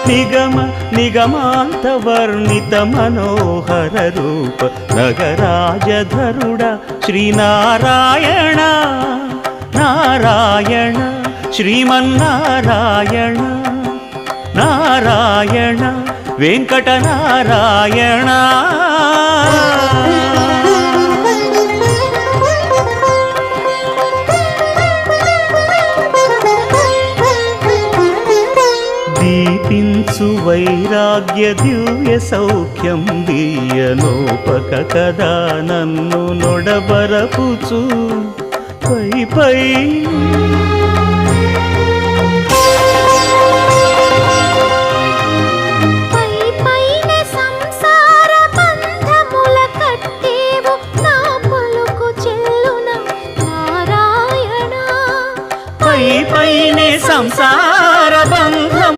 నిగమ నిగమాంత వర్ణిత మనోహర రూప నగరాజధరుడ శ్రీనారాయణ నారాయణ శ్రీమన్నారాయణ నారాయణ వెంకటనారాయణ. దీపించు వైరాగ్య దివ్య సౌఖ్యం దీయనోపక కదా నన్ను నొడబరపుచు పై పై